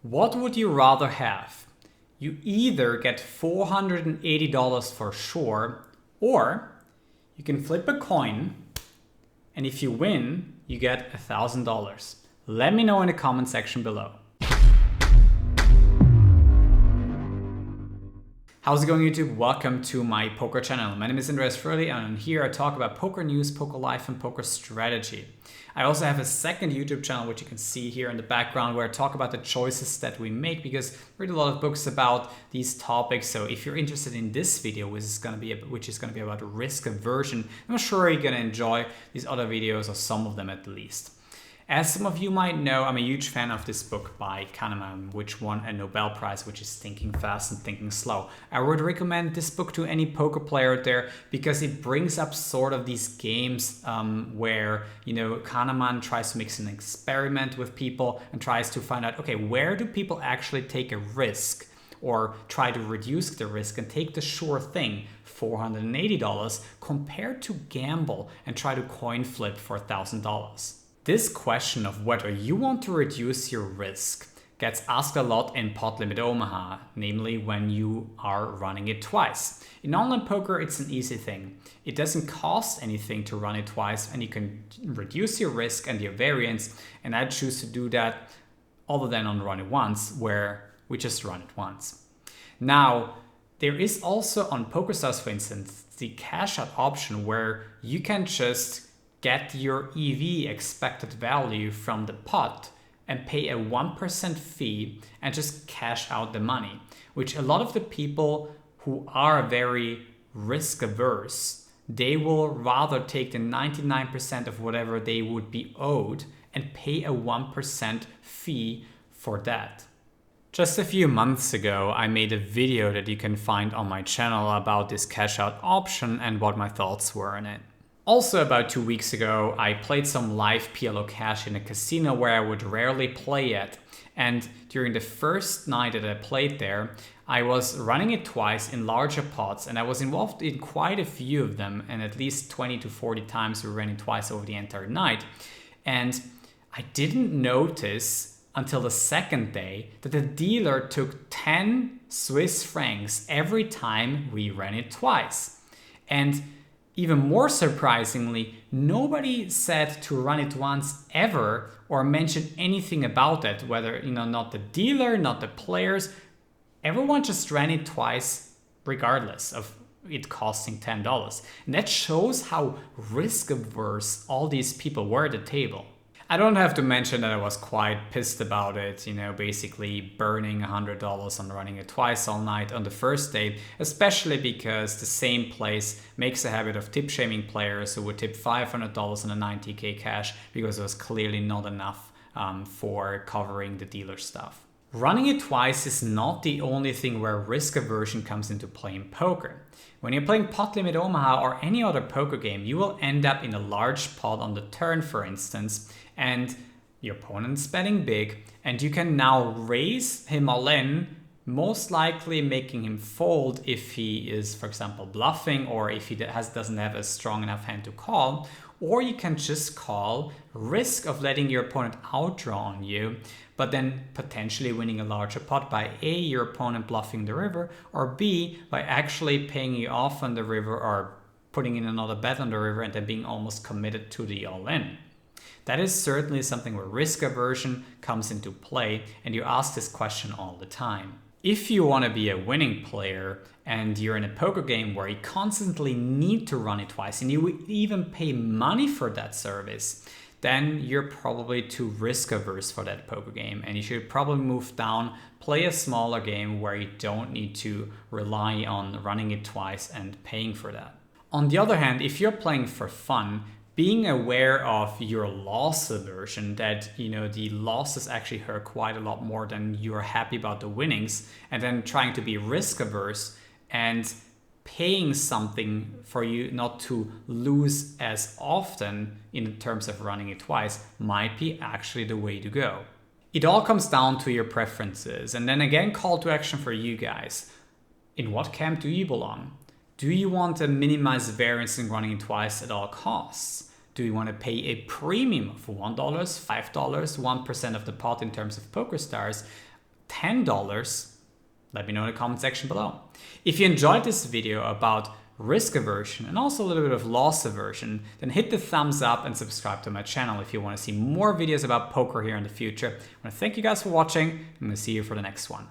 What would you rather have? You either get $480 for sure, or you can flip a coin, and if you win, you get $1,000. Let me know in the comment section below. How's it going, YouTube? Welcome to my poker channel. My name is Aversion, and here I talk about poker news, poker life, and poker strategy. I also have a second YouTube channel, which you can see here in the background, where I talk about the choices that we make, because I read a lot of books about these topics. So if you're interested in this video, which is going to be about risk aversion, I'm sure you're going to enjoy these other videos, or some of them at least. As some of you might know, I'm a huge fan of this book by Kahneman, which won a Nobel Prize, which is Thinking Fast and Thinking Slow. I would recommend this book to any poker player out there because it brings up sort of these games where, Kahneman tries to make an experiment with people and tries to find out, okay, where do people actually take a risk or try to reduce the risk and take the sure thing, $480, compared to gamble and try to coin flip for $1,000. This question of whether you want to reduce your risk gets asked a lot in Pot Limit Omaha, namely when you are running it twice. In online poker, it's an easy thing. It doesn't cost anything to run it twice, and you can reduce your risk and your variance, and I choose to do that other than on run it once, where we just run it once. Now, there is also on PokerStars, for instance, the cash out option where you can just get your EV, expected value, from the pot and pay a 1% fee and just cash out the money, which a lot of the people who are very risk averse, they will rather take the 99% of whatever they would be owed and pay a 1% fee for that. Just a few months ago, I made a video that you can find on my channel about this cash out option and what my thoughts were on it. Also, about 2 weeks ago, I played some live PLO cash in a casino where I would rarely play at. And during the first night that I played there, I was running it twice in larger pots, and I was involved in quite a few of them, and at least 20 to 40 times we ran it twice over the entire night. And I didn't notice until the second day that the dealer took 10 Swiss francs every time we ran it twice. And even more surprisingly, nobody said to run it once ever or mentioned anything about it, whether, not the dealer, not the players. Everyone just ran it twice regardless of it costing $10. And that shows how risk averse all these people were at the table. I don't have to mention that I was quite pissed about it, basically burning $100 on running it twice all night on the first day, especially because the same place makes a habit of tip shaming players who would tip $500 on a 90K cash because it was clearly not enough for covering the dealer stuff. Running it twice is not the only thing where risk aversion comes into play in poker. When you're playing Pot Limit Omaha or any other poker game, you will end up in a large pot on the turn, for instance, and your opponent's betting big, and you can now raise him all in, most likely making him fold if he is, for example, bluffing, or if he doesn't have a strong enough hand to call, or you can just call, risk of letting your opponent outdraw on you, but then potentially winning a larger pot by A, your opponent bluffing the river, or B, by actually paying you off on the river or putting in another bet on the river and then being almost committed to the all-in. That is certainly something where risk aversion comes into play, and you ask this question all the time. If you want to be a winning player and you're in a poker game where you constantly need to run it twice and you would even pay money for that service, then you're probably too risk averse for that poker game, and you should probably move down, play a smaller game where you don't need to rely on running it twice and paying for that. On the other hand, if you're playing for fun, being aware of your loss aversion, that the losses actually hurt quite a lot more than you're happy about the winnings, and then trying to be risk averse and paying something for you not to lose as often in terms of running it twice might be actually the way to go. It all comes down to your preferences, and then again, call to action for you guys. In what camp do you belong? Do you want to minimize variance in running it twice at all costs? Do you want to pay a premium of $1, $5, 1% of the pot in terms of PokerStars? $10? Let me know in the comment section below. If you enjoyed this video about risk aversion and also a little bit of loss aversion, then hit the thumbs up and subscribe to my channel if you want to see more videos about poker here in the future. I want to thank you guys for watching. I'm going to see you for the next one.